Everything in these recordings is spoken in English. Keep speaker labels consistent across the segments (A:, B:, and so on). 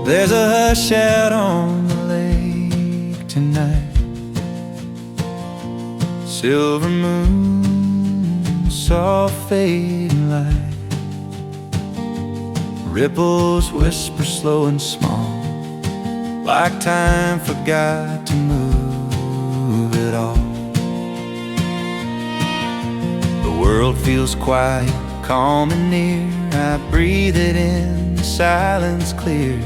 A: There's a hush out on the lake tonight, silver moon, soft fading light, ripples whisper slow and small, like time forgot to move it all. The world feels quiet, calm and near. I breathe it in, the silence clear.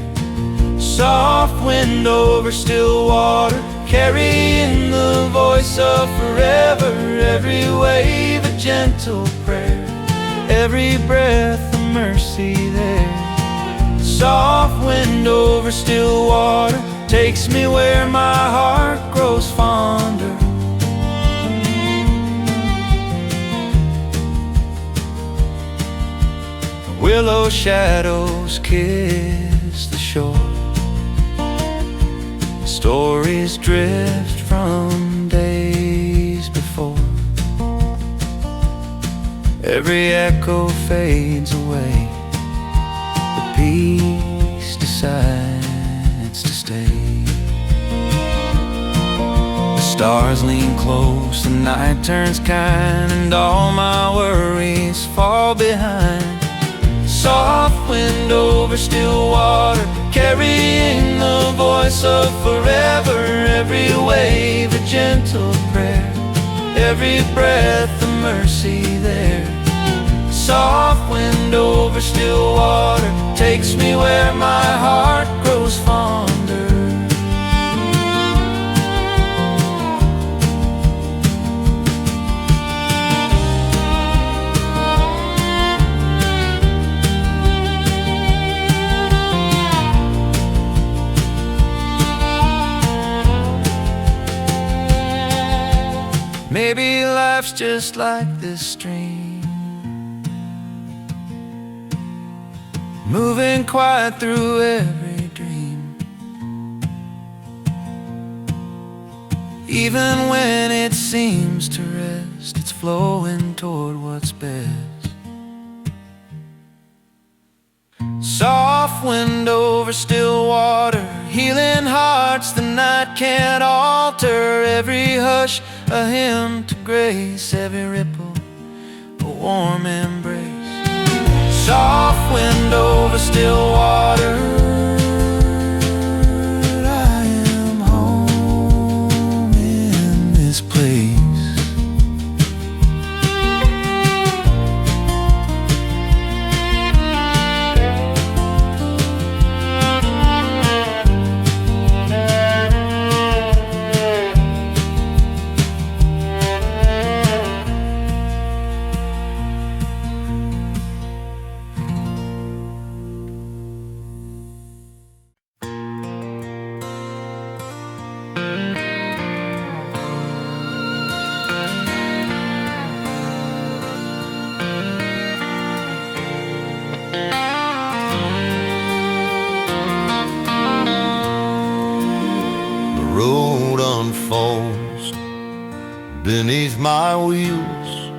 A: Soft wind over still water, carrying the voice of forever. Every wave a gentle prayer, every breath a mercy there. Soft wind over still water takes me where my heart grows fonder. Willow shadows kiss the shore, stories drift from days before. Every echo fades away, the peace decides to stay. The stars lean close, the night turns kind, and all my worries fall behind. Soft wind over still water, carrying the voice of forever. Every wave a gentle prayer, every breath a mercy there. Soft wind over still water takes me where my heart grows fonder. Maybe life's just like this stream, moving quiet through every dream. Even when it seems to rest, it's flowing toward what's best. Soft wind over still water, healing hearts the night can't alter. Every hush a hymn to grace, every ripple a warm embrace. Soft wind over still water, I am home in this place.
B: Road unfolds beneath my wheels,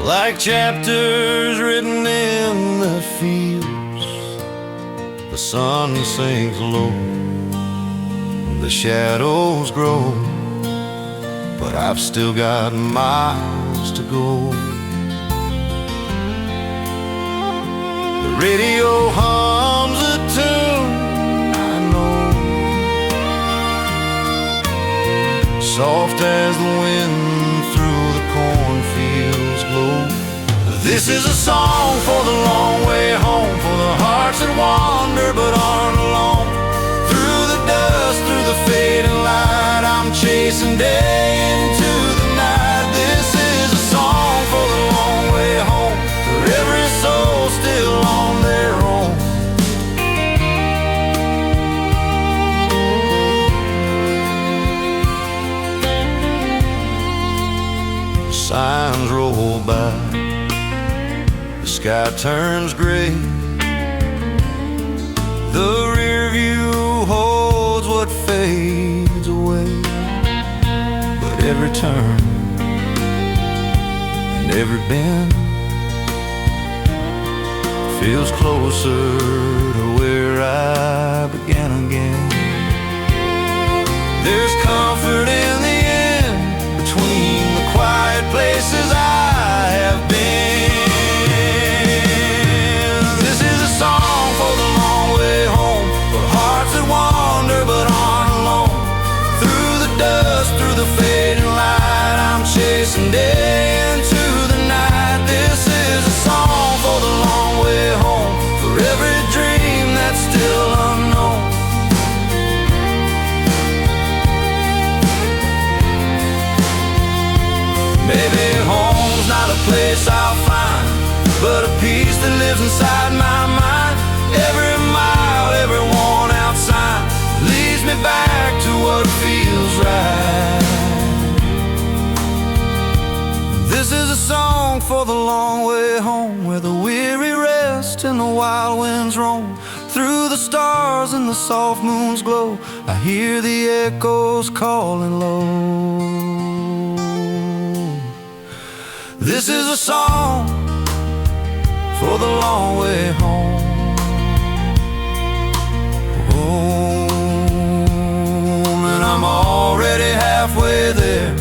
B: like chapters written in the fields. The sun sinks low, the shadows grow, but I've still got miles to go. The radio hums a tune I know, soft as the wind through the cornfields glow. This is a song for the long way home, for the hearts that wander but aren't alone. Through the dust, through the fading light, I'm chasing day into the night. This is a song for the long way home, for every soul still on their own. Signs roll by, the sky turns gray, the rear view fades away. But every turn and every bend feels closer to where I began again. There's comfort in the end between the quiet places I have been. This is a song for the long way home, for hearts that wander but aren't alone. Through the dust, through the fading light, I'm chasing day into the night. This is a song for the long way home, for every dream that's still unknown. Maybe home's not a place I'll find, but a peace that lives inside my mind. Every mile, every worn out sign leads me back to what feels right. This is a song for the long way home, where the weary rest and the wild winds roam. Through the stars and the soft moon's glow, I hear the echoes calling low. This is a song for the long way home. Home, and I'm already halfway there.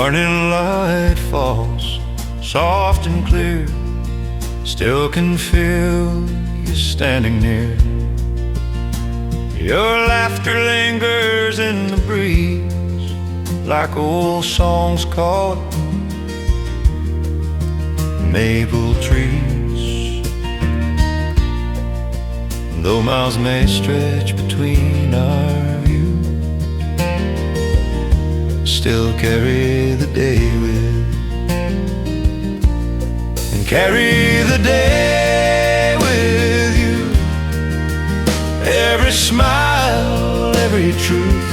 B: Morning light falls, soft and clear. Still can feel you standing near. Your laughter lingers in the breeze, like old songs caught maple trees. Though miles may stretch between our views, still carry the day with, and carry the day with you. Every smile, every truth,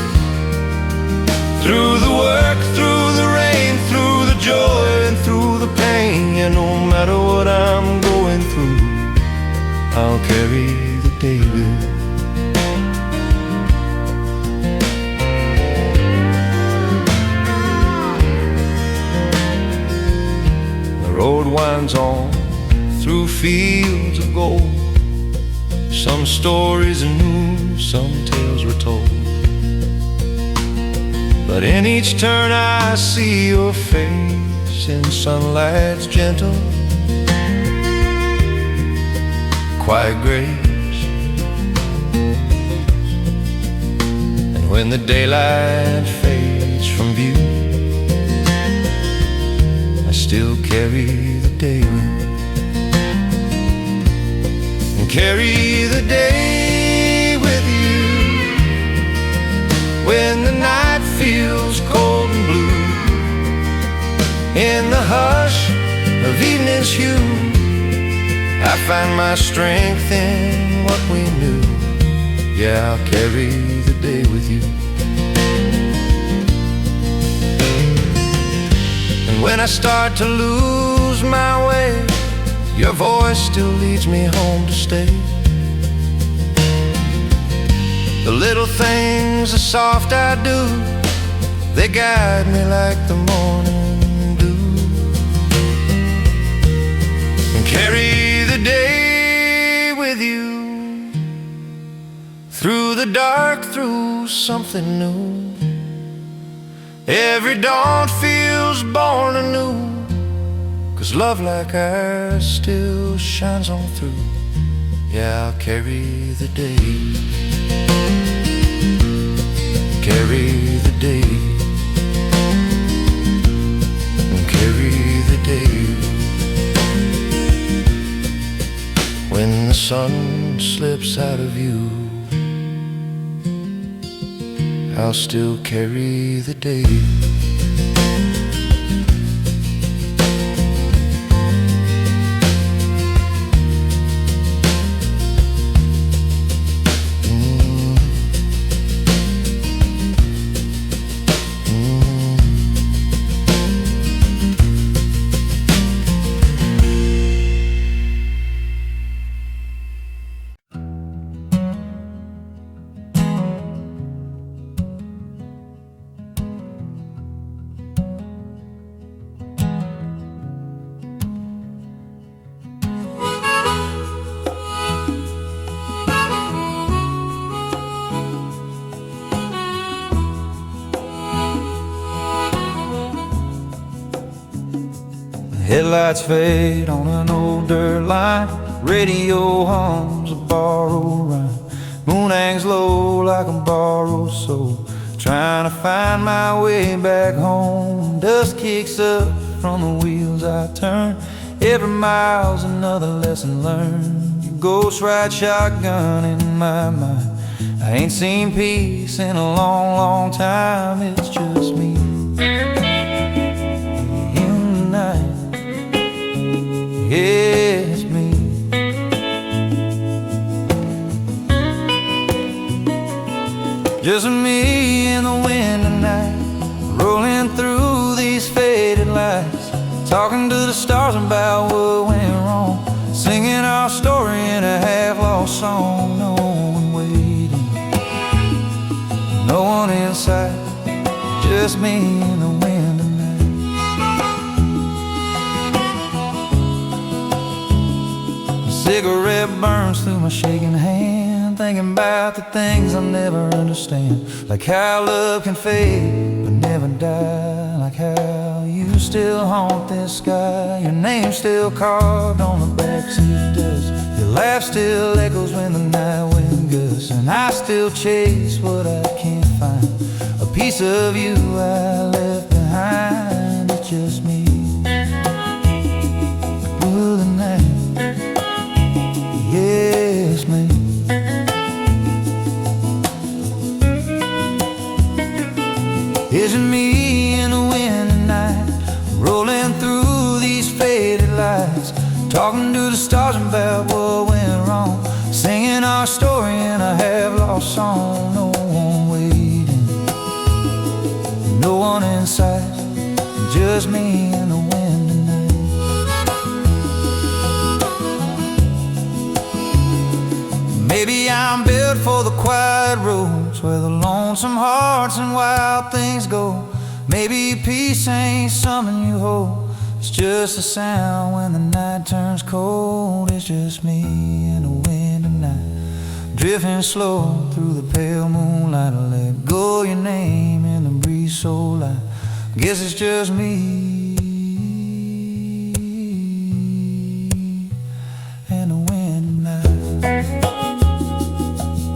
B: through the work, through the rain, through the joy and through the pain. Yeah, no matter what I'm going through, I'll carry the day with. The road winds on through fields of gold. Some stories are new, some tales were told, but in each turn I see your face in sunlight's gentle, quiet grace. And when the daylight fades from view, I still carry the day with, and carry the day with you. When the night feels cold and blue, in the hush of evening's hue, I find my strength in what we knew. Yeah, I'll carry the day with you. And when I start to lose my way, your voice still leads me home to stay. The little things, the soft I do, they guide me like the morning dew, and carry the day with you. Through the dark, through something new, every dawn feels born anew, 'cause love like ours still shines on through. Yeah, I'll carry the day, carry the day, and carry the day. When the sun moment slips out of you, I'll still carry the day.
A: Headlights fade on an old dirt line, radio hums a borrowed rhyme. Moon hangs low like a borrowed soul, trying to find my way back home. Dust kicks up from the wheels I turn, every mile's another lesson learned. Your ghost ride shotgun in my mind, I ain't seen peace in a long, long time. It's just me in the night. Yeah, it's me. Just me in the wind tonight, rolling through these faded lights, talking to the stars about what went wrong, singing our story in a half-lost song. No one waiting, no one inside, just me in the wind tonight. Cigarette burns through my shaking hand, thinking about the things I'll never understand, like how love can fade but never die, like how you still haunt this sky, your name still carved on the backseat dust, your laugh still echoes when the night wind gusts, and I still chase what I can't find, a piece of you I left behind. It's just me through the night. Yes, me. Isn't me in the wind tonight, rolling through these faded lights, talking to the stars about what went wrong, singing our story in a half-lost song. No one waiting, no one inside, just me in the wind tonight. Maybe I'm built for the quiet roads, where the lonesome hearts and wild things go. Maybe peace ain't something you hold, it's just a sound when the night turns cold. It's just me in the wind tonight, drifting slow through the pale moonlight. I let go your name in the breeze so light, guess it's just me and the wind tonight.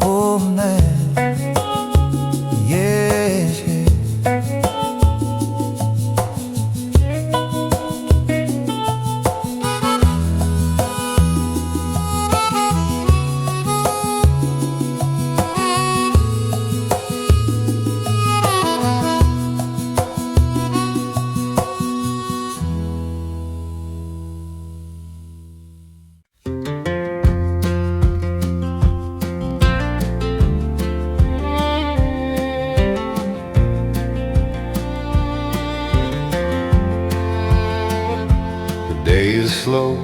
A: Oh, man. Yes, yeah.
B: Day is slow,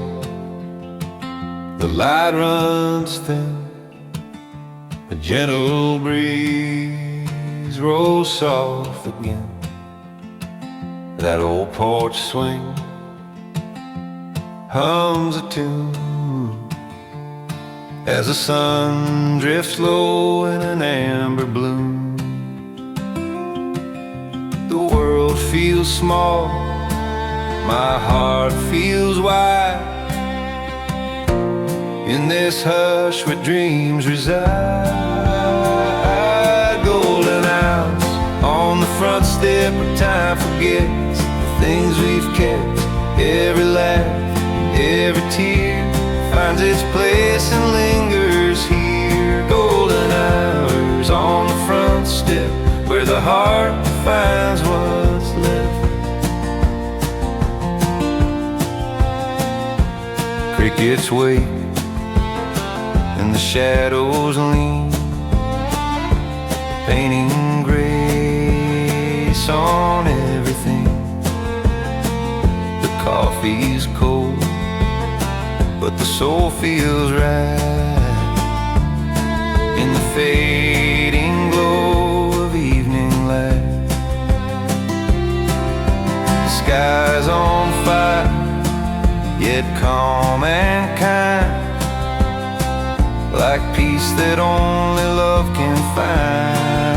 B: the light runs thin, a gentle breeze rolls soft again. That old porch swing hums a tune as the sun drifts low in an amber bloom. The world feels small, my heart feels wide, in this hush where dreams reside. Golden hours on the front step where time forgets the things we've kept. Every laugh, every tear finds its place and lingers
A: golden hours on the front step where the heart finds what's left. Crickets wait and the shadows lean, painting grace on everything. The coffee's cold, but the soul feels right in the fading glow of evening light. The sky's on fire, yet calm and kind, like peace that only love can find.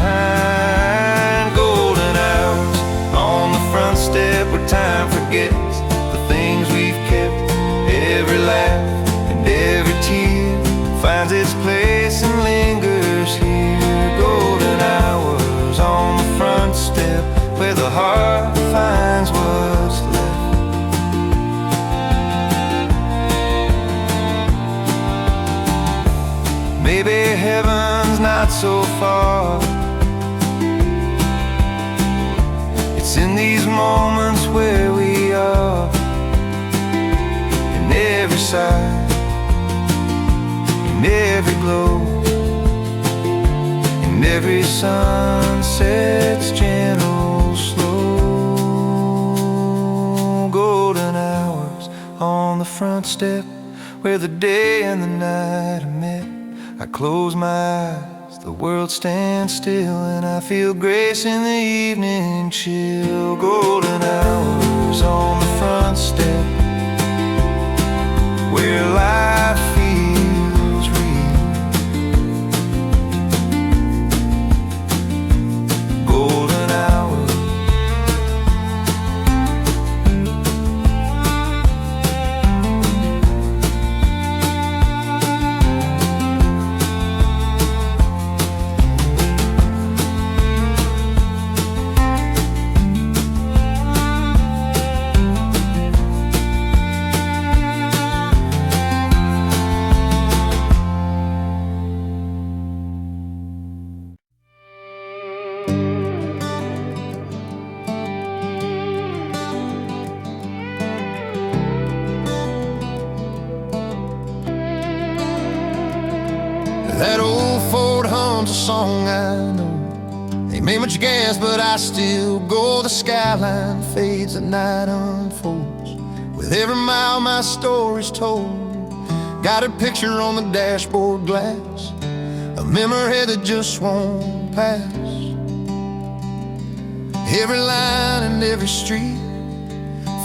A: Golden hours on the front step where time forgets the things we've kept. Every laugh and every tear finds its place and lingers here. Golden hours on the front step where the heart finds what's left. Maybe heaven's not so far. It's in these moments where we are, in every sigh, in every glow, in every sunset's gentle slow. Golden hours on the front step where the day and the night are met. I close my eyes, the world stands still, and I feel grace in the evening chill. Golden hours on the front step where life feels real. Golden hours.
B: That old Ford hums a song I know. Ain't made much gas, but I still go. The skyline fades, the night unfolds. With every mile my story's told. Got a picture on the dashboard glass, a memory that just won't pass. Every line and every street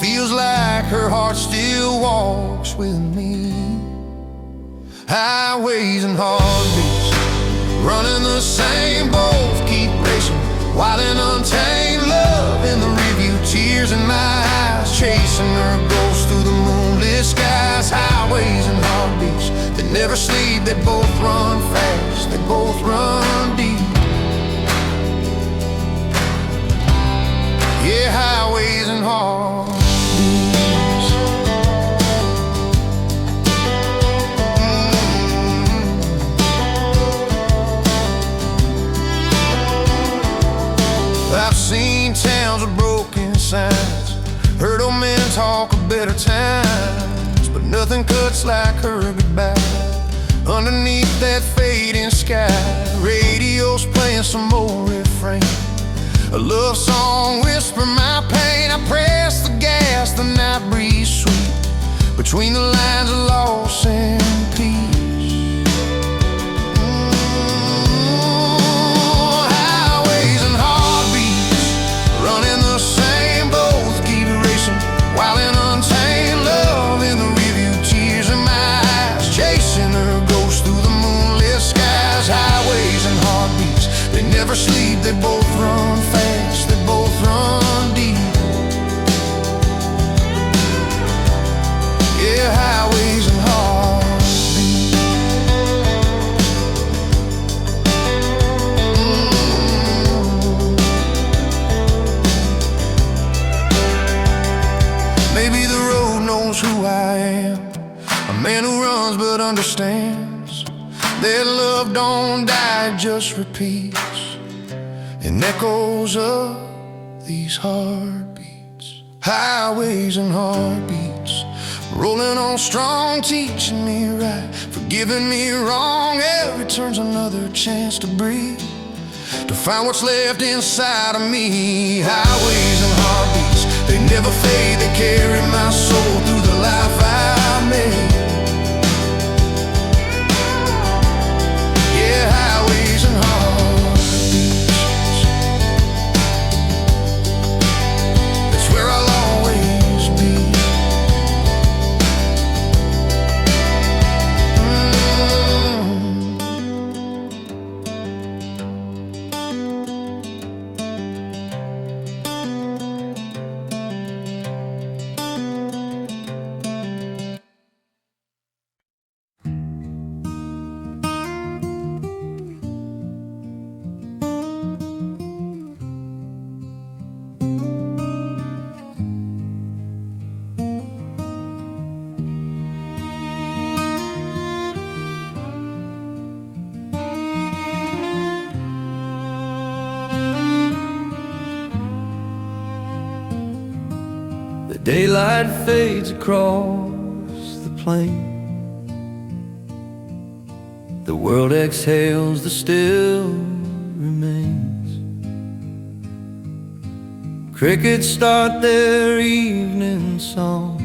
B: feels like her heart still walks with me. Highways and heartbeats running the same, both keep racing, wild and untamed love in the rearview, tears in my eyes, chasing her ghost through the moonlit skies. Highways and heartbeats that never sleep, they both run fast, they both run deep. Yeah, highways and heartbeats. I've seen towns with broken signs, heard old men talk of better times, but nothing cuts like her goodbye. Underneath that fading sky, radio's playing some more refrain, a love song whisper my pain. I press the gas, the night breeze sweet, between the lines of loss and peace. Wild and untamed love in the rearview, tears in my eyes, chasing her ghost through the moonlit skies. Highways and heartbeats, they never sleep, they both run fast, they both run deep. Yeah, highways and heartbeats. Maybe the road knows who I am, a man who runs but understands. Their love don't die, it just repeats and echoes of these heartbeats. Highways and heartbeats, rolling on strong, teaching me right, forgiving me wrong. Every turn's another chance to breathe, to find what's left inside of me. Highways and heartbeats, they never fade, they carry my soul through the life I made. Yeah, highways and heartbeats, that's where I'll always be.
A: Daylight fades across the plain. The world exhales, the still remains. Crickets start their evening song,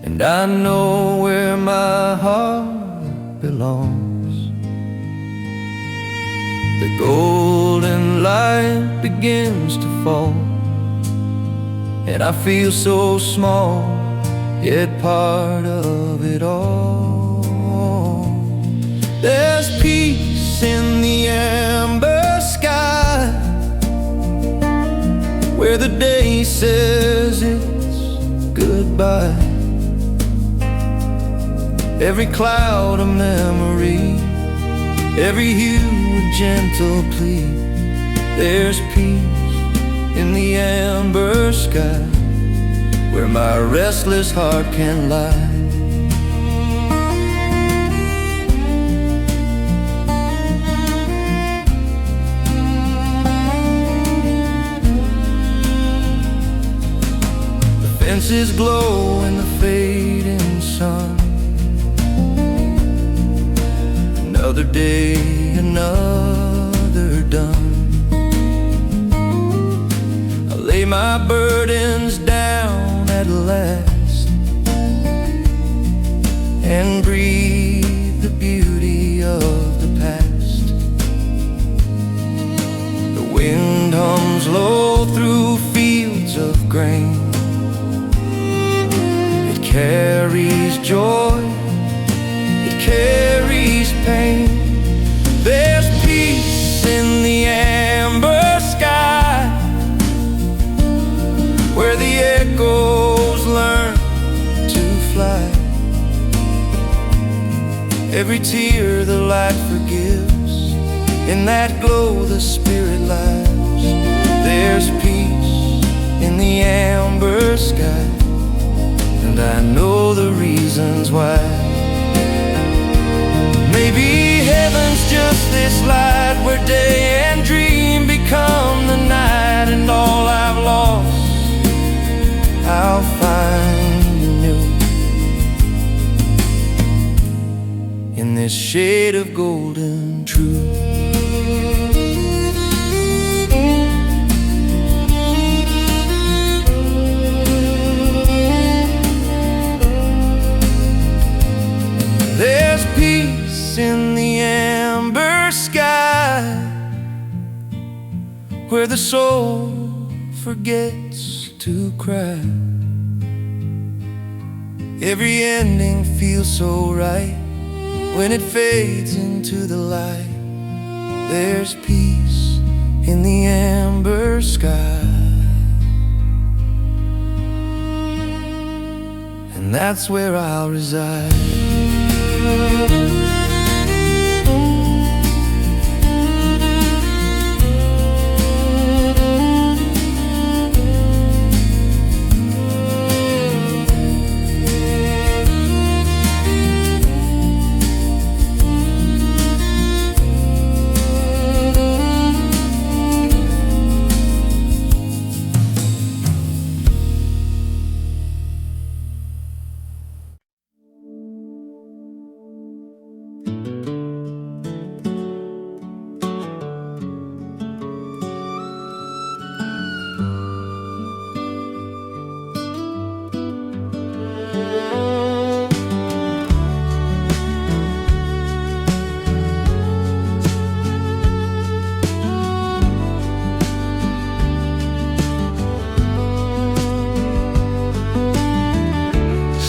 A: and I know where my heart belongs. The golden light begins to fall, and I feel so small, yet part of it all. There's peace in the amber sky, where the day says it's goodbye. Every cloud a memory, every hue a gentle plea. There's peace in the amber sky, where my restless heart can lie. The fences glow in the fading sun. Another day, another done. Lay my burdens down at last and breathe the beauty of the past. The wind hums low through fields of grain. It carries joy, it carries pain. There's peace in the amber sky, where the echoes learn to fly. Every tear the light forgives, in that glow the spirit lies. There's peace in the amber sky, and I know the reasons why. Maybe heaven's just this light, where day and dream become the night, and all I've lost I'll find anew in this shade of golden truth. There's peace in the amber sky, where the soul forgets to cry. Every ending feels so right when it fades into the light. There's peace in the amber sky, and that's where I'll reside.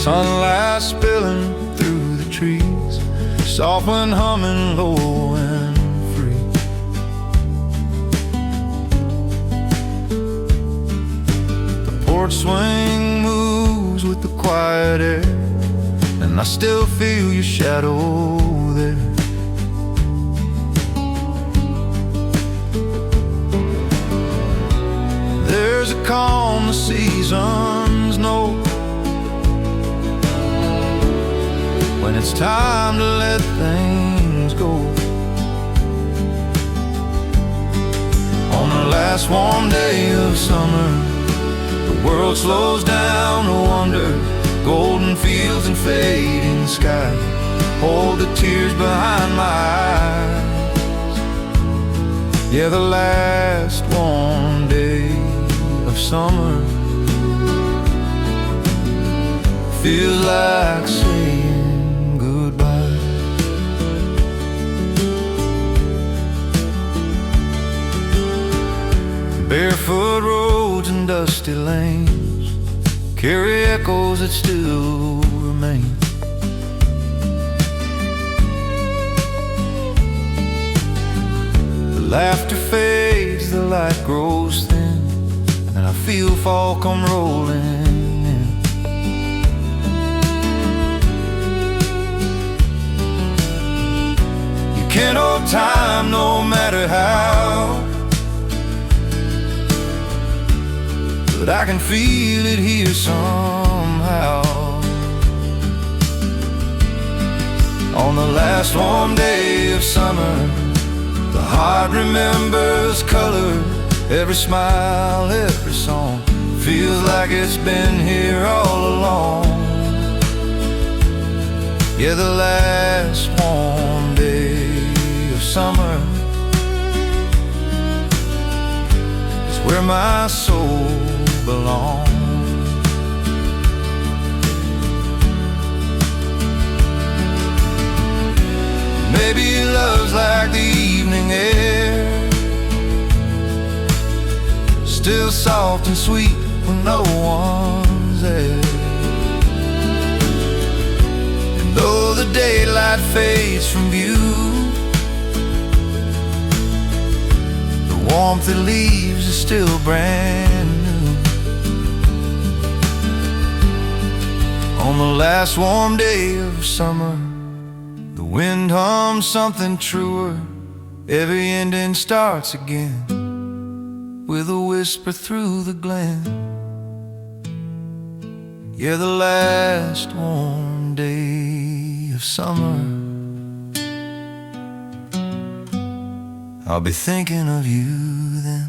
B: Sunlight spilling through the trees, soft wind humming low and free. The porch swing moves with the quiet air, and I still feel your shadow there. There's a calm the seasons know when it's time to let things go. On the last warm day of summer, the world slows down to wonder. Golden fields and fading sky hold the tears behind my eyes. Yeah, the last warm day of summer feels like saying goodbye. Barefoot roads and dusty lanes carry echoes that still remain. The laughter fades, the light grows thin, and I feel fall come rolling in. You can't hold time no matter how, but I can feel it here somehow. On the last warm day of summer, the heart remembers color. Every smile, every song feels like it's been here all along. Yeah, the last warm day of summer is where my soul belong. Maybe love's like the evening air, still soft and sweet when no one's there. And though the daylight fades from view, the warmth it leaves is still brand new. On the last warm day of summer, the wind hums something truer. Every ending starts again with a whisper through the glen. Yeah, the last warm day of summer, I'll be thinking of you then.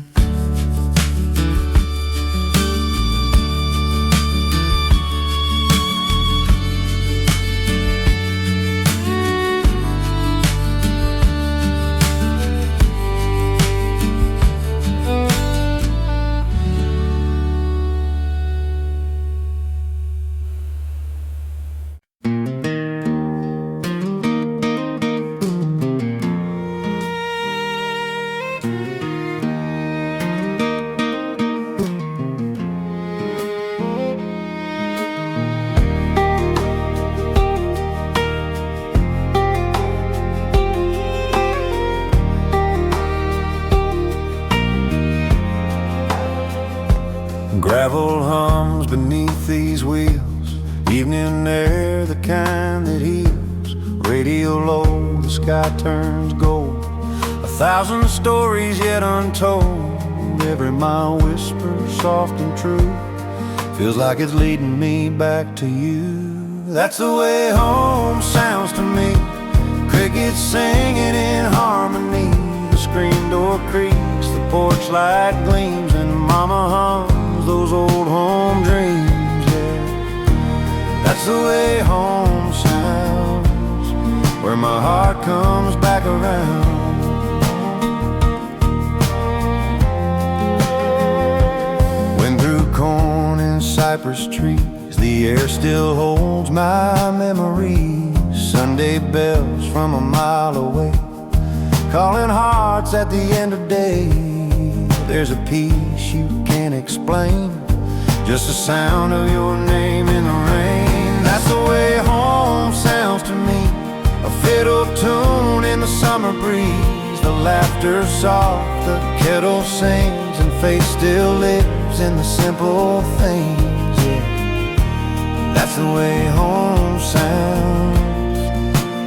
B: Gravel hums beneath these wheels, evening air, the kind that heals. Radio low, the sky turns gold, 1,000 stories yet untold. Every mile whisper, soft and true, feels like it's leading me back to you. That's the way home sounds to me, crickets singing in harmony. The screen door creaks, the porch light gleams, and mama hums those old home dreams, yeah. That's the way home sounds, where my heart comes back around. Wind through corn and cypress trees, The air still holds my memories, Sunday bells from a mile away, calling hearts at the end of day. There's a peace you can't explain, just the sound of your name in the rain. That's the way home sounds to me, a fiddle tune in the summer breeze. The laughter's soft, the kettle sings, and faith still lives in the simple things. Yeah, that's the way home sounds,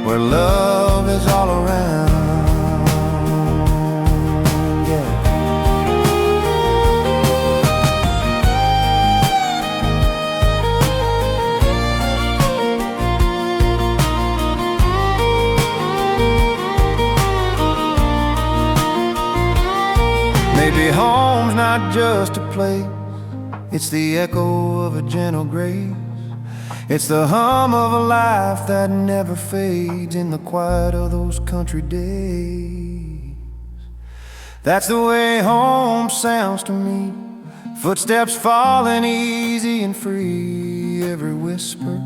B: where love is all around. Maybe home's not just a place, it's the echo of a gentle grace. It's the hum of a life that never fades in the quiet of those country days. That's the way home sounds to me, footsteps falling easy and free. Every whisper,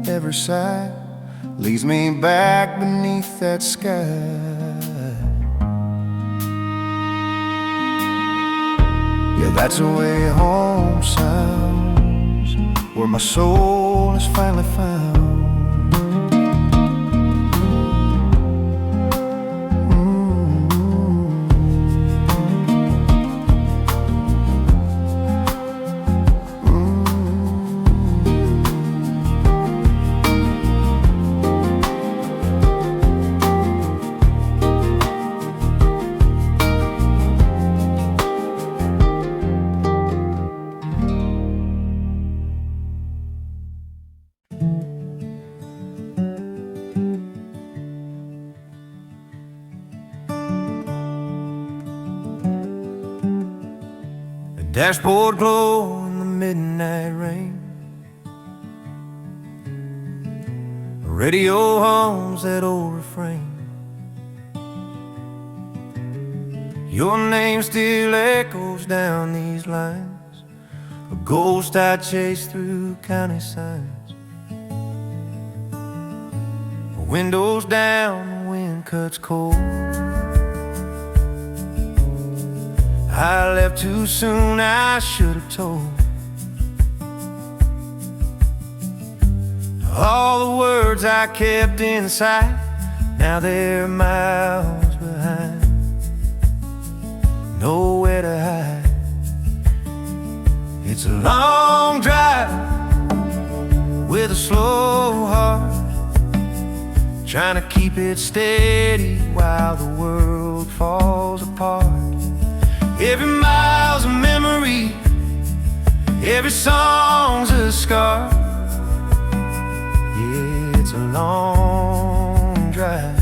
B: every sigh leads me back beneath that sky. Yeah, that's the way home sounds, where my soul is finally found. Dashboard glow in the midnight rain, radio hums that old refrain. Your name still echoes down these lines, a ghost I chase through county signs. Windows down, the wind cuts cold. I left too soon, I should have told. All the words I kept inside, now they're miles behind, nowhere to hide. It's a long drive with a slow heart, trying to keep it steady while the world falls apart. Every mile's a memory, every song's a scar. Yeah, it's a long drive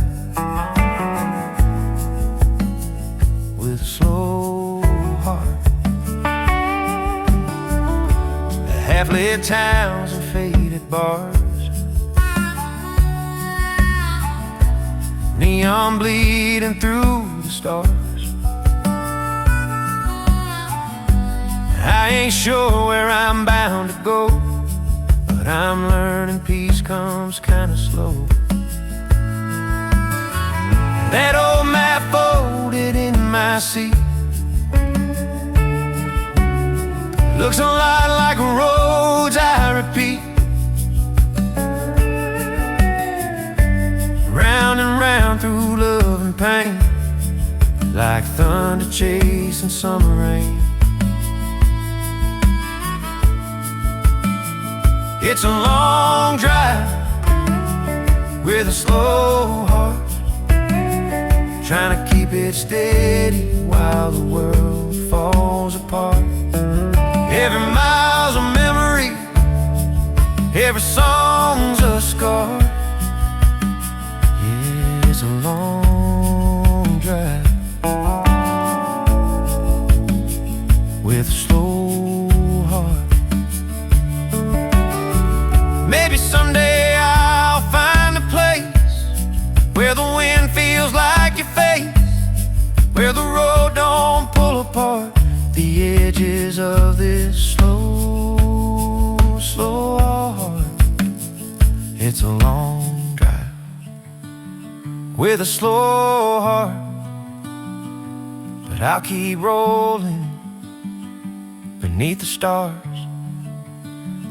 B: with a slow heart. Half-lit towns and faded bars, neon bleeding through the stars. I ain't sure where I'm bound to go, but I'm learning peace comes kinda slow. That old map folded in my seat looks a lot like roads I repeat, round and round through love and pain, like thunder chasing summer rain. It's a long drive with a slow heart, trying to keep it steady while the world falls apart. Every mile's a memory, every song's a scar. Yeah, it's a long drive with a slow heart. Maybe someday I'll find a place where the wind feels like your face, where the road don't pull apart the edges of this slow, slow heart.
A: It's a long drive with a slow heart, but I'll keep rolling beneath the stars.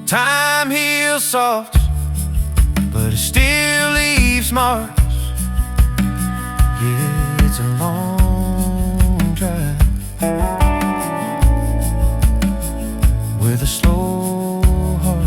A: Time heals soft, but it still leaves marks. Yeah, it's a long drive with a slow heart.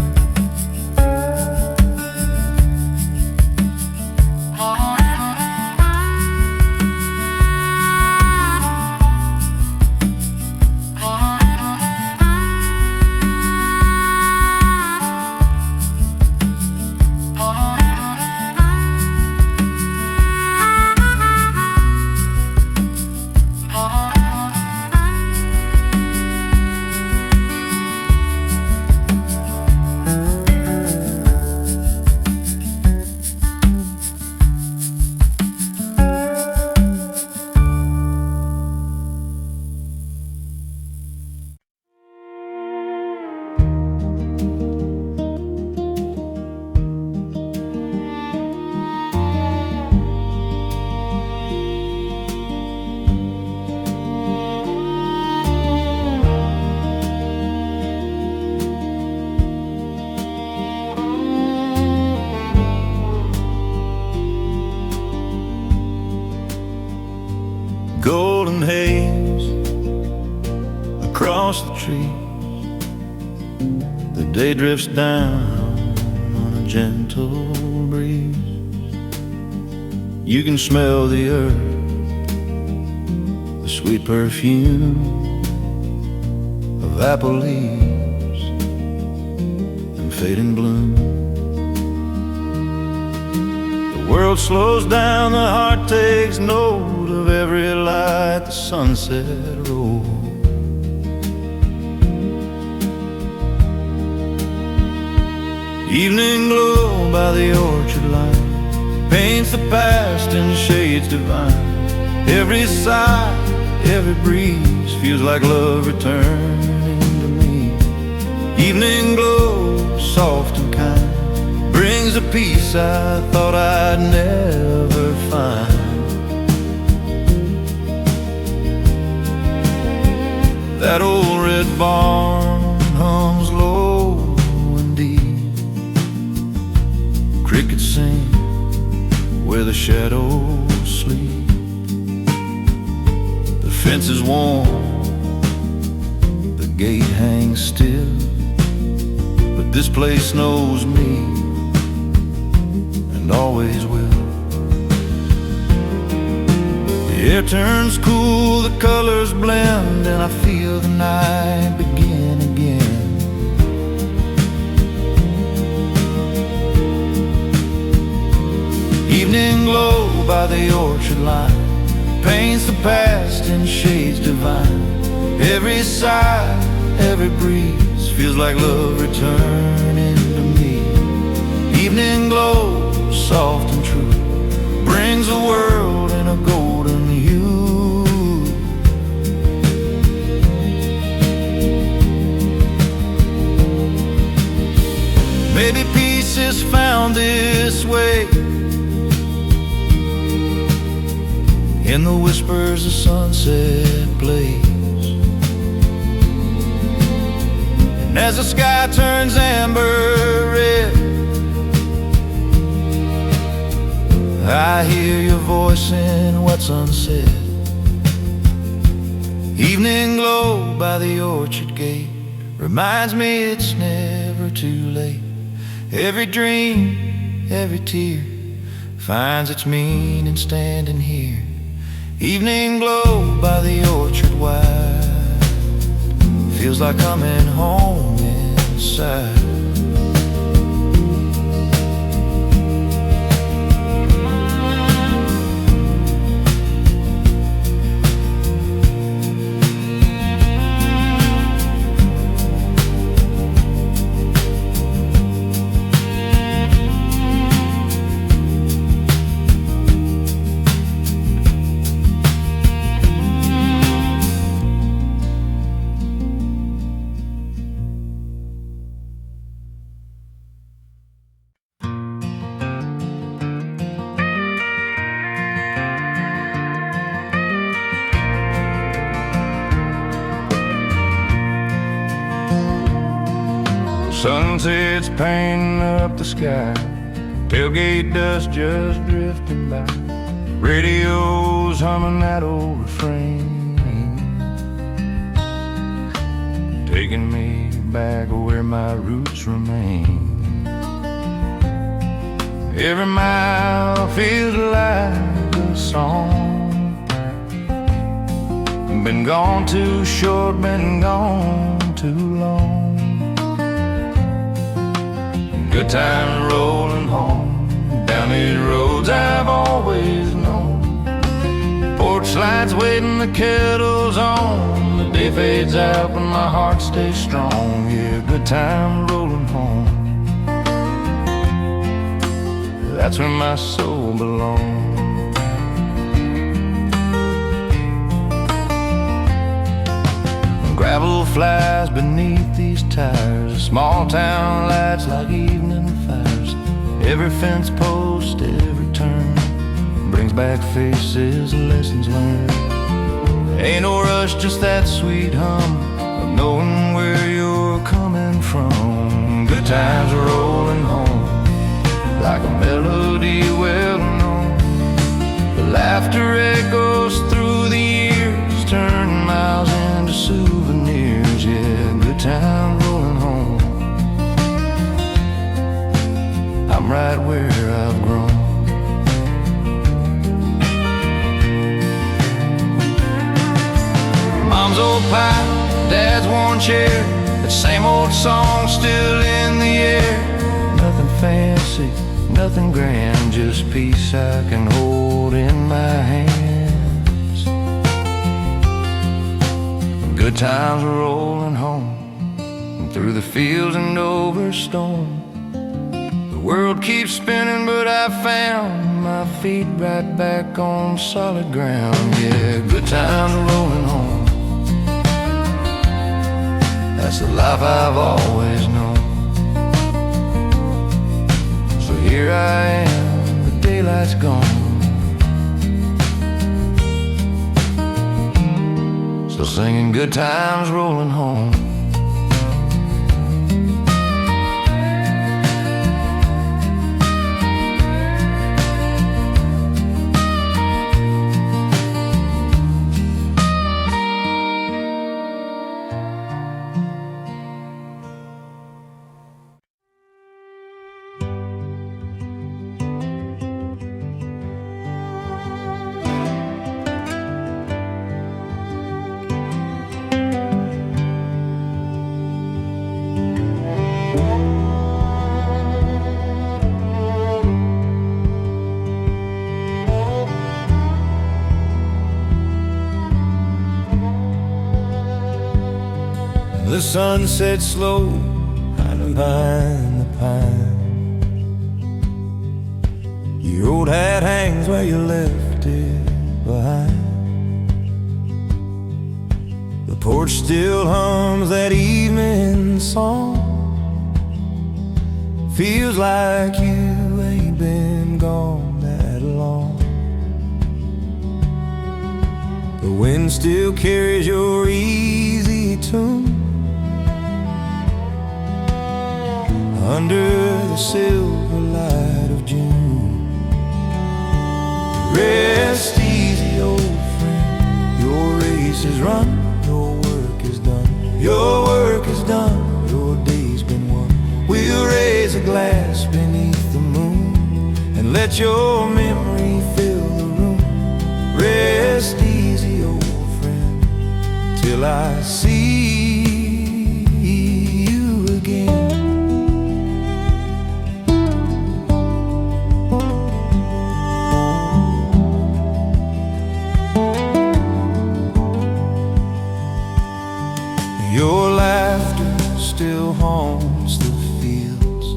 A: Golden haze across the trees, the day drifts down on a gentle breeze. You can smell the earth, the sweet perfume of apple leaves and fading bloom. The world slows down, the heart takes note of every light the sunset rolls. Evening glow by the orchard line paints the past in shades divine. Every sigh, every breeze feels like love returning to me. Evening glow, soft and kind, brings a peace I thought I'd never find. That old red barn hums low and deep. Crickets sing where the shadows sleep. The fence is warm, the gate hangs still, but this place knows me and always will. The air turns cool, the colors blend, and I feel the night begin again. Evening glow by the orchard line paints the past in shades divine. Every sigh, every breeze feels like love returning to me. Evening glow, soft and true, brings the world in a golden hue. Maybe peace is found this way, in the whispers the sunset plays, and as the sky turns amber red, I hear your voice in what's unsaid. Evening glow by the orchard gate reminds me it's never too late. Every dream, every tear finds its meaning standing here. Evening glow by the orchard wide feels like coming home inside.
B: Sunsets painting up the sky, tailgate dust just drifting by, radio's humming that old refrain, taking me back where my roots remain. Every mile feels like a song. Been gone too short, been gone too long. Good times rolling home down these roads I've always known. Porch lights waiting, the kettle's on. The day fades out, but my heart stays strong. Yeah, good times rolling home. That's where my soul belongs. Gravel flies beneath these tires, small town lights like evening fires. Every fence post, every turn brings back faces, lessons learned. Ain't no rush, just that sweet hum of knowing where you're coming from. Good times are rolling home like a melody well known. The laughter echoes through the years, turn miles into souvenirs. Yeah, good time rolling home. I'm right where I've grown. Mom's old pipe, Dad's worn chair, that same old song still in the air. Nothing fancy, nothing grand, just peace I can hold in my hands. Good times are rolling home, through the fields and over stone. The world keeps spinning, but I found my feet right back on solid ground. Yeah, good times are rolling home. That's the life I've always known. So here I am, the daylight's gone, still singing good times rolling home.
A: The sun sets slow hiding behind the pines. Your old hat hangs where you left it behind. The porch still hums that evening song. Feels like you ain't been gone that long. The wind still carries your easy tune under the silver light of June. Rest easy, old friend, your race is run, your work is done. Your work is done, your day's been won. We'll raise a glass beneath the moon and let your memory fill the room. Rest easy, old friend, till I see you again. Your laughter still haunts the fields,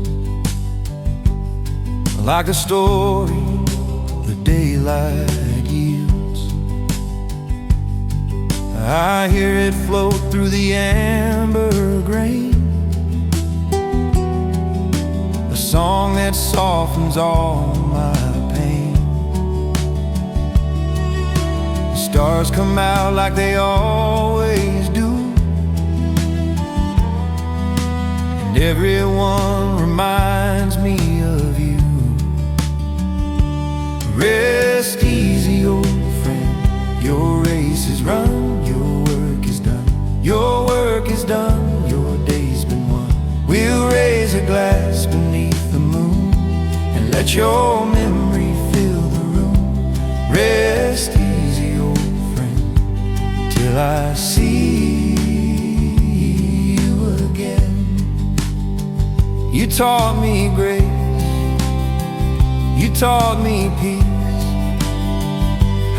A: like a story the daylight yields. I hear it float through the amber grain, a song that softens all my pain. The stars come out like they always do, and everyone reminds me of you. Rest easy, old friend, your race is run, your work is done. Your work is done, your day's been won. We'll raise a glass beneath the moon and let your memory fill the room. Rest easy, old friend, till I see you again. You taught me grace, you taught me peace,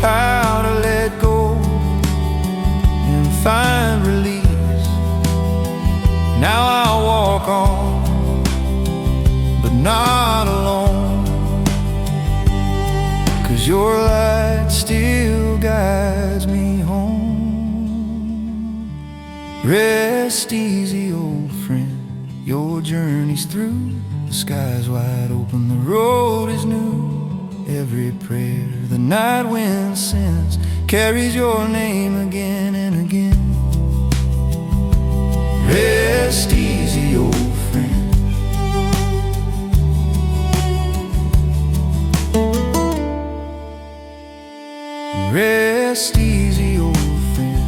A: how to let go and find release. Now I walk on, but not alone, 'cause your light still guides me home. Rest easy, old friend, your journey's through. The sky's wide open, the road is new. Every prayer the night wind sends carries your name again and again. Rest easy, old friend. Rest easy, old friend.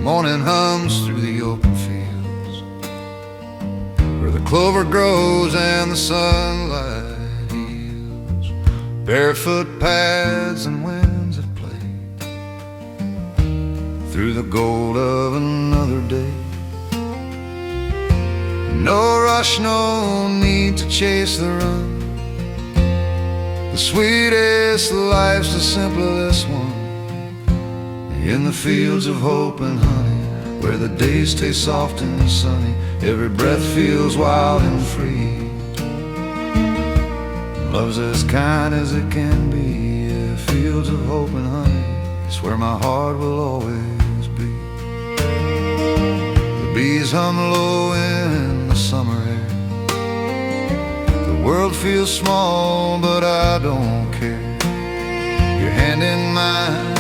B: Morning hums through the open fields where the clover grows and the sunlight heals. Barefoot paths and winds that play through the gold of another day. No rush, no need to chase the run. The sweetest life's the simplest one. In the fields of hope and honey, where the days taste soft and sunny, every breath feels wild and free. Love's as kind as it can be. Yeah, fields of hope and honey, it's where my heart will always be. The bees hum low in the summer air. The world feels small, but I don't care. Your hand in mine,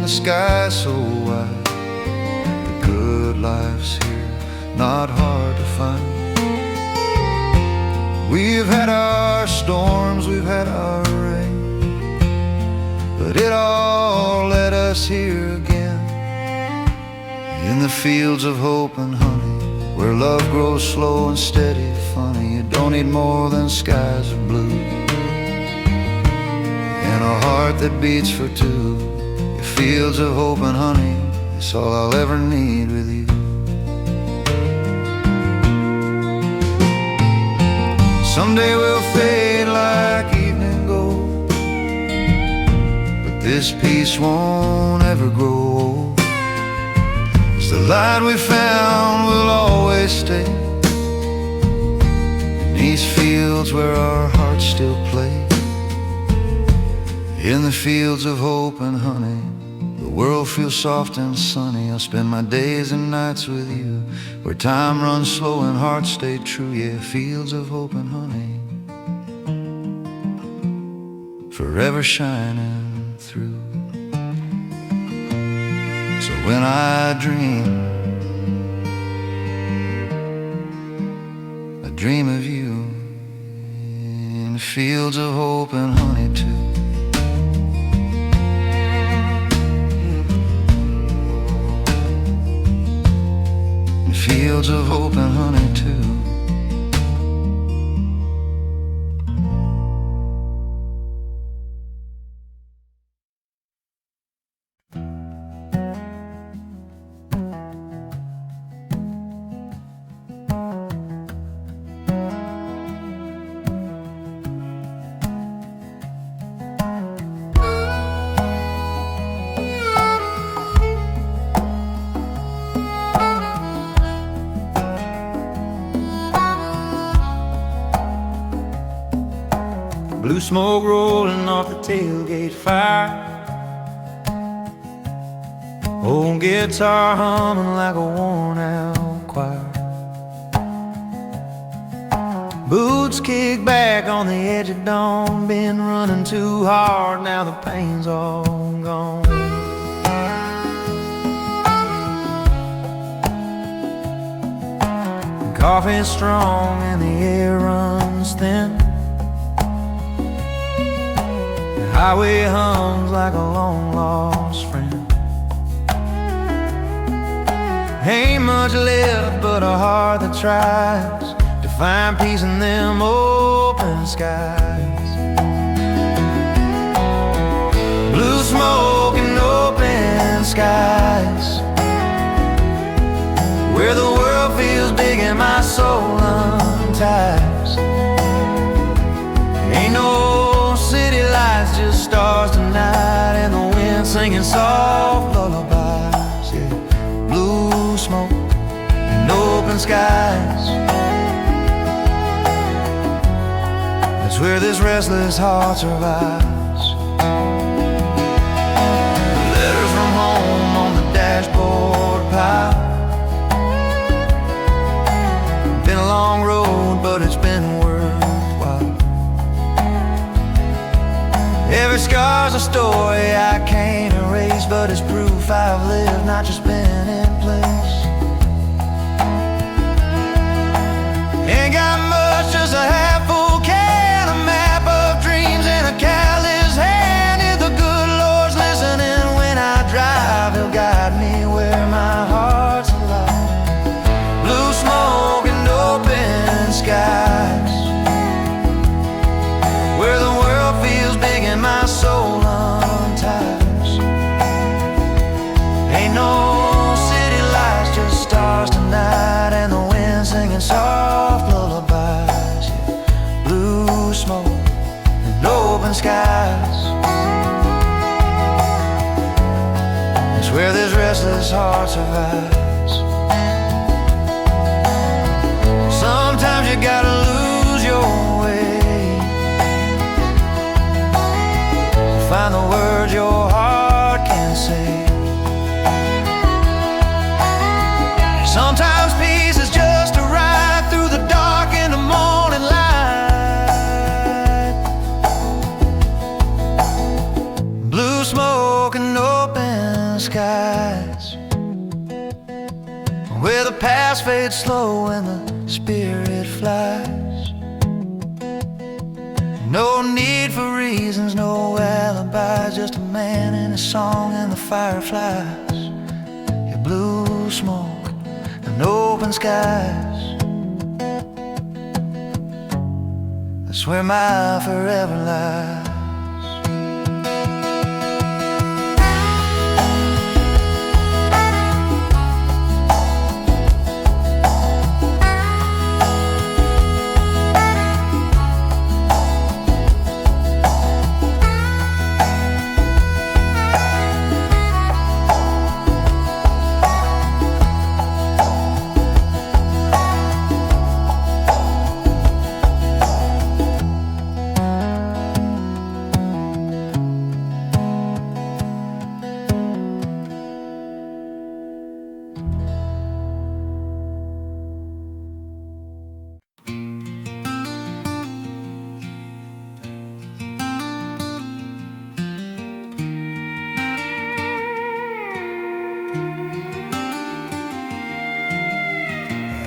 B: the sky so wide. The good life's here, not hard to find. We've had our storms, we've had our rain, but it all led us here again. In the fields of hope and honey, where love grows slow and steady, funny. You don't need more than skies of blue and a heart that beats for two. Fields of hope and honey, it's all I'll ever need with you. Someday we'll fade like evening gold, but this peace won't ever grow old. It's the light we found will always stay in these fields where our hearts still play. In the fields of hope and honey, the world feels soft and sunny. I'll spend my days and nights with you, where time runs slow and hearts stay true. Yeah, fields of hope and honey, forever shining through. So when I dream of you in fields of hope and honey too. Fields of hope and honey too.
A: smoke rolling off the tailgate fire. Old guitar humming like a worn-out choir. Boots kick back on the edge of dawn. Been running too hard, now the pain's all gone. Coffee's strong and the air runs thin. The highway hums like a long-lost friend. Ain't much left but a heart that tries to find peace in them open skies. Blue smoke and open skies, where the world feels big and my soul unties. Ain't no city lights, just stars tonight, and the wind singing soft lullabies. Yeah. Blue smoke and open skies, that's where this restless heart survives. Letters from home on the dashboard pile. Been a long road, but it's been worthwhile. Every scar's a story I can't erase, but it's proof I've lived, not just been in place. Ain't got much, just a half-full can, a map of dreams and a callous hand. If the good Lord's listening when I drive, He'll guide me where my heart's alive. Blue smoke and open skies, where the world feels big and my soul unties. Ain't no city lights, just stars tonight, and the wind singing soft lullabies. Yeah. Blue smoke and open skies, it's where this restless heart survives. Sometimes you gotta lose your way, find the words your heart can say. Sometimes peace is just a ride through the dark in the morning light. Blue smoke and open skies, where the past fades slow and the spirit flies. No need for reasons, no alibis, just a man and a song and the fireflies. Yeah, blue smoke and open skies, that's where my forever lies.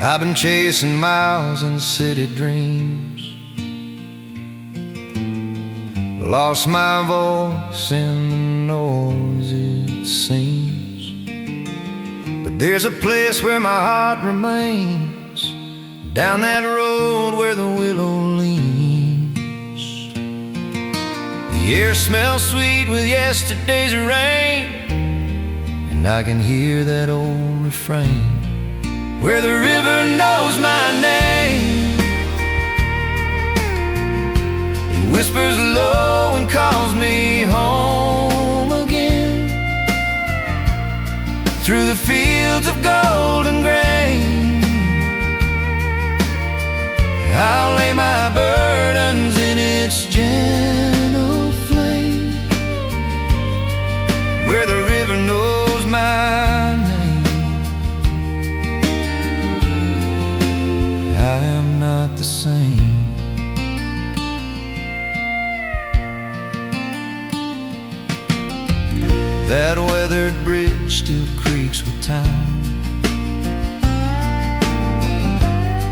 A: I've been chasing miles and city dreams, lost my voice in the noise it seems. But there's a place where my heart remains, down that road where the willow leans. The air smells sweet with yesterday's rain, and I can hear that old refrain, where the river knows my name. It whispers low and calls me home again, through the fields of golden grain. I'll lay my burdens in its gentle That weathered bridge still creaks with time.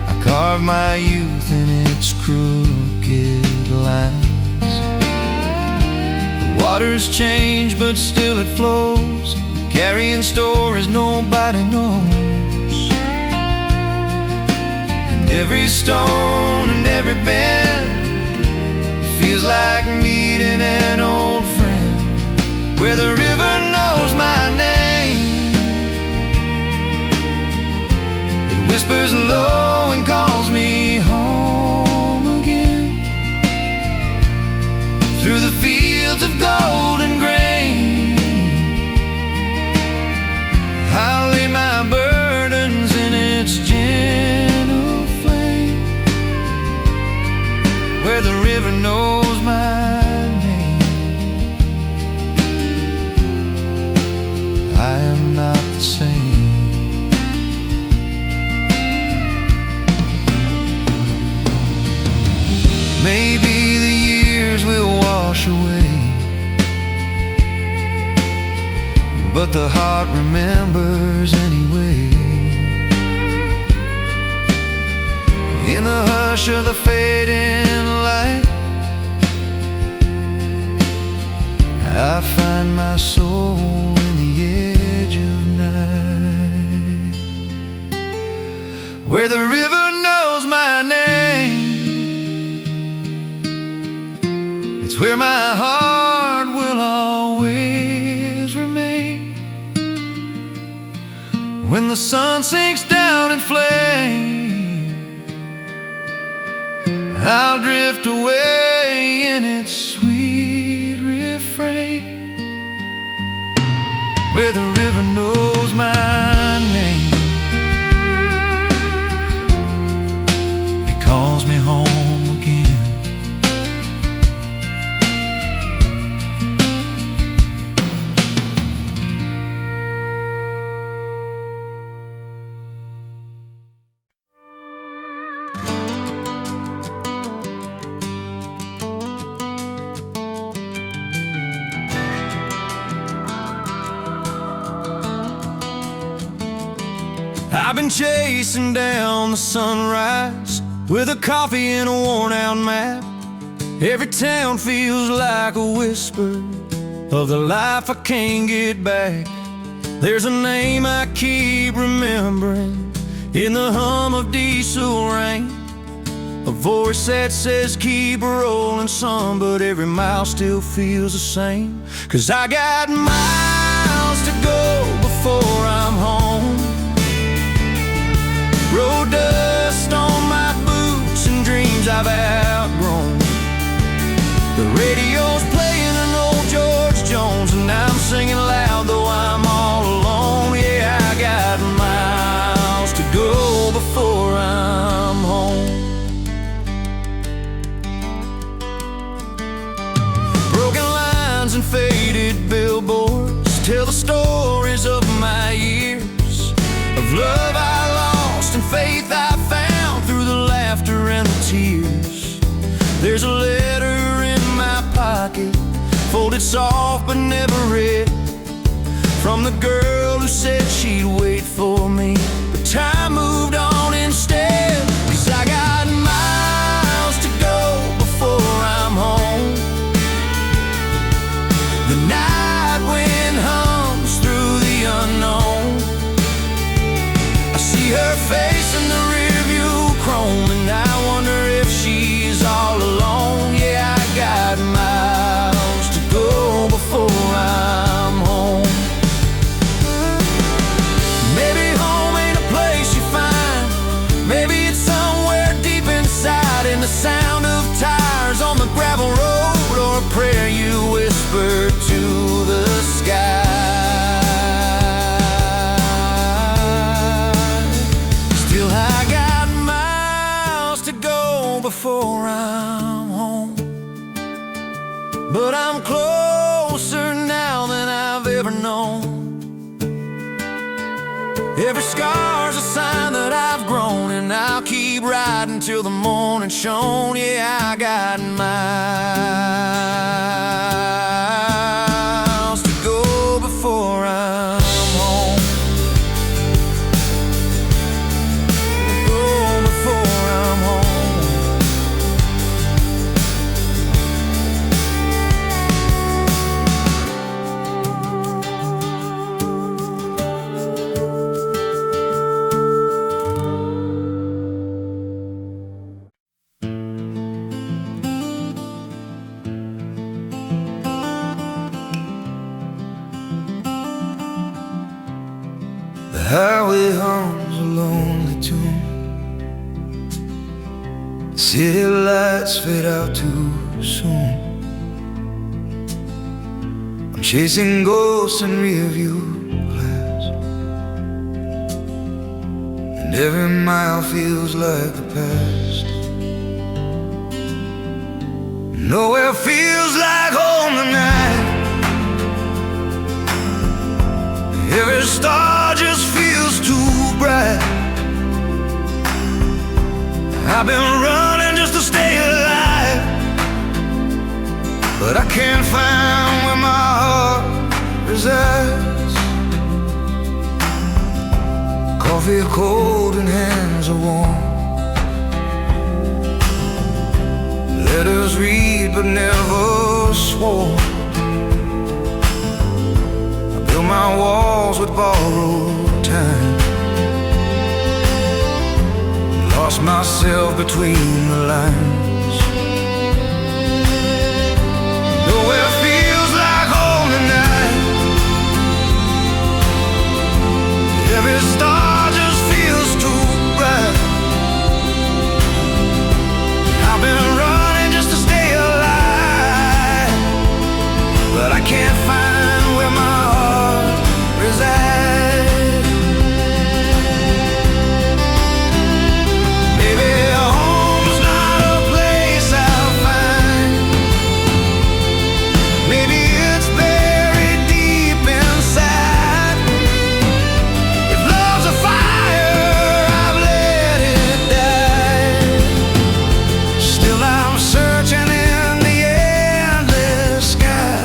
A: I carved my youth in its crooked lines. The water's changed, but still it flows, carrying stories nobody knows. And every stone and every bend feels like meeting an old friend, where the river knows my name. It whispers low and calls me home again, through the fields of golden grain. I'll lay my burdens in its gentle flame, where the river knows my name. I am not the same. Maybe the years will wash away, but the heart remembers anyway. In the hush of the fading light, I find my soul in the edge of night, where the river knows my name. It's where my heart will always remain. When the sun sinks down in flame, I'll drift away in its sweet refrain, where the river knows my name. It calls me home again. I've been chasing down the sunrise with a coffee and a worn-out map. Every town feels like a whisper of the life I can't get back. There's a name I keep remembering in the hum of diesel rain, a voice that says keep rolling son, but every mile still feels the same. 'Cause I got miles to go before I'm home. Road dust on my boots and dreams I've outgrown. The radio's playing an old George Jones, and I'm singing loud though I'm all alone. Yeah, I got miles to go before I'm home. Broken lines and faded billboards tell the stories of my years of love I lost and faith I found through the laughter and the tears. There's a letter in my pocket, folded soft but never read, from the girl who said she'd wait for me, but time moved on instead. 'Cause I got miles to go before I'm home. The night wind hums through the unknown. I see her face in the rearview chrome, and I wonder if she's all alone. Yeah, I got miles to go before I'm home. Maybe home ain't a place you find. Maybe it's somewhere deep inside, in the sound of tires on the gravel road, or a prayer you whisper to the sky. Still, I got miles to go before I'm home, but I'm closer now than I've ever known. Every scar's a sign that I've grown, and I'll keep riding till the morning shone. Yeah, I got miles to go before highway hums a lonely tune. City lights fade out too soon. I'm chasing ghosts in rearview glass, and every mile feels like the past. Nowhere feels like home tonight. Every star just feels too bright. I've been running just to stay alive, but I can't find where my heart resides. Coffee cold and hands are warm. Letters read but never swore. I built my walls with borrowed time. Lost myself between the lines. Nowhere feels like home tonight. Every star just feels too bright. I've been running just to stay alive, but I can't find where my heart resides. Maybe home's not a place I'll find. Maybe it's buried deep inside. If love's a fire, I've let it die. Still I'm searching in the endless sky.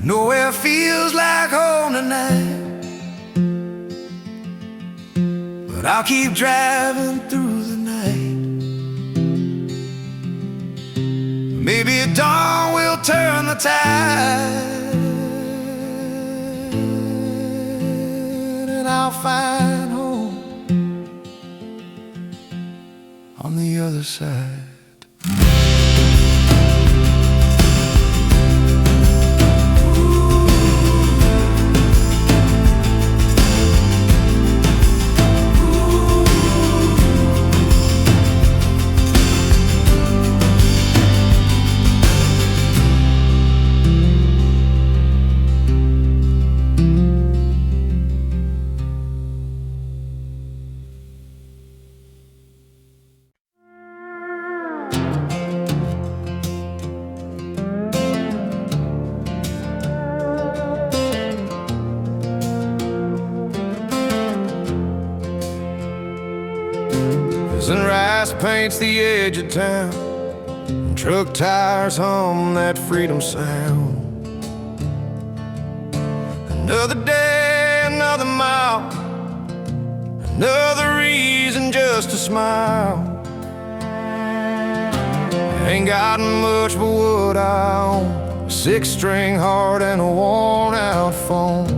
A: Nowhere feels like home tonight, but I'll keep driving through the night. Maybe dawn will turn the tide, and I'll find home on the other side. And rice paints the edge of town, and truck tires hum that freedom sound. Another day, another mile, another reason just to smile. Ain't got much but what I own, a 6-string heart and a worn-out phone.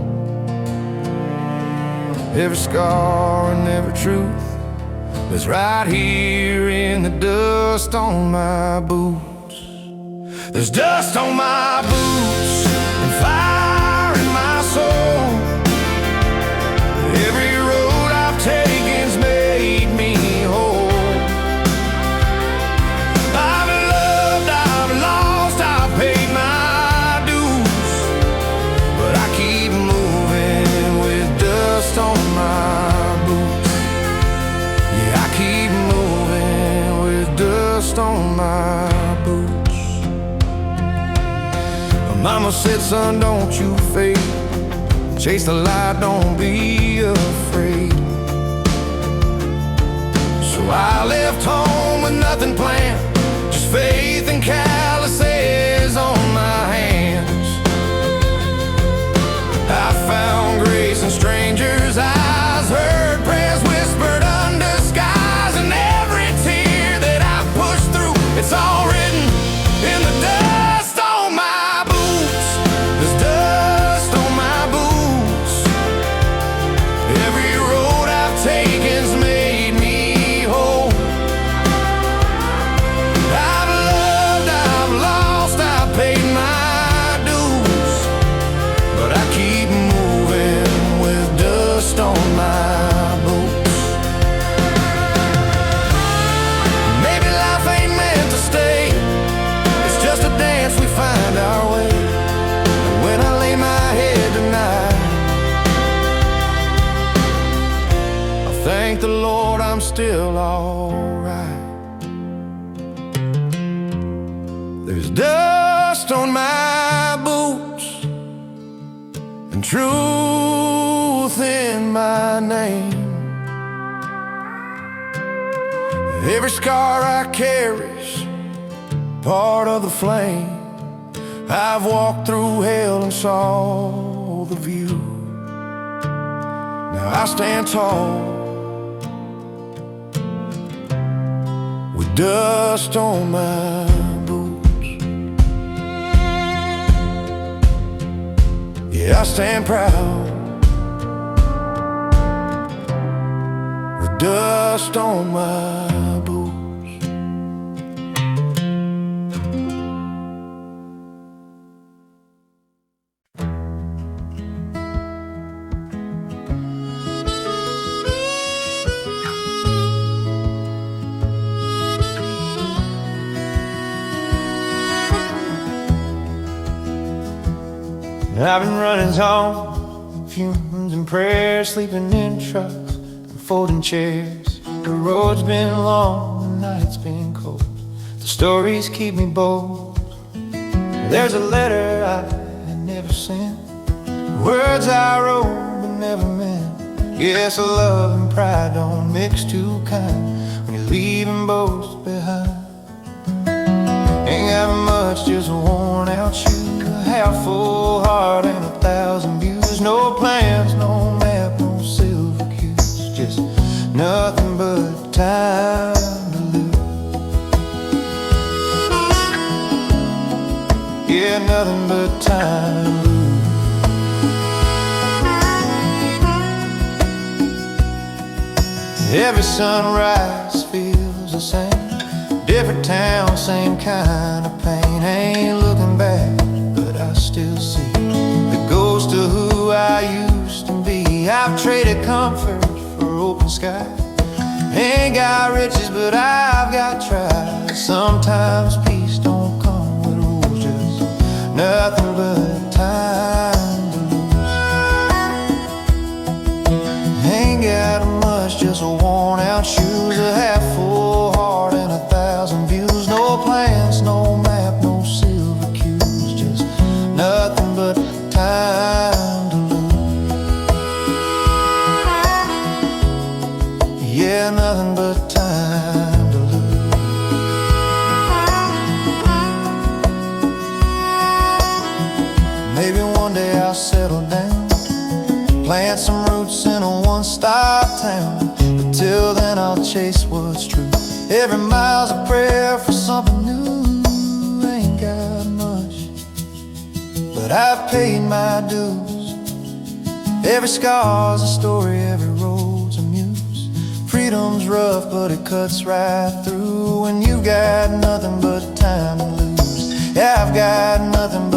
A: Every scar and every truth is right here in the dust on my boots. There's dust on my boots and fire in my soul. Every road I've taken's made me whole. I've loved, I've lost, I've paid my dues, but I keep moving with dust on my boots. Yeah, I keep moving with dust on my boots. Mama said, son, don't you fade. Chase the light, don't be afraid. So I left home with nothing planned, just faith and calluses on my hands. I found grace in strangers' eyes, heard prayers whispered under skies, and every tear that I pushed through, it's all written in the dust on my boots. There's dust on my boots. Every road I've taken's made me whole. I've loved, I've
B: dust on my boots and truth in my name. Every scar I carry's part of the flame. I've walked through hell and saw the view. Now I stand tall with dust on my boots. Yeah, I stand proud with dust on my boots.
C: I've been running home, fumes and prayers, sleeping in trucks and folding chairs. The road's been long, the night's been cold. The stories keep me bold. There's a letter I had never sent, words I wrote but never meant. Yes, love and pride don't mix too kind when you're leaving both behind. Ain't got much, just a worn out shoe, a half-full heart and 1,000 views. No plans, no map, no silver cues, just nothing but time to lose. Yeah, nothing but time to lose. Every sunrise feels the same, different town, same kind of pain. Ain't looking back, but I still see the ghost of who I used to be. I've traded comfort for open sky. Ain't got riches, but I've got tries. Sometimes peace don't come with rules, just nothing but time to lose. Ain't got much, just a worn out shoes, a half-full heart and 1,000 views. No plans, no map, no silver cues, just nothing but time to lose. Yeah, nothing but time to lose. Maybe one day I'll settle down, plant some roots in a one-stop town. But till then I'll chase what's true. Every mile's a prayer for something new. Ain't got much, but I've paid my dues. Every scar's a story, every road's a muse. Freedom's rough, but it cuts right through when you've got nothing but time to lose. Yeah, I've got nothing but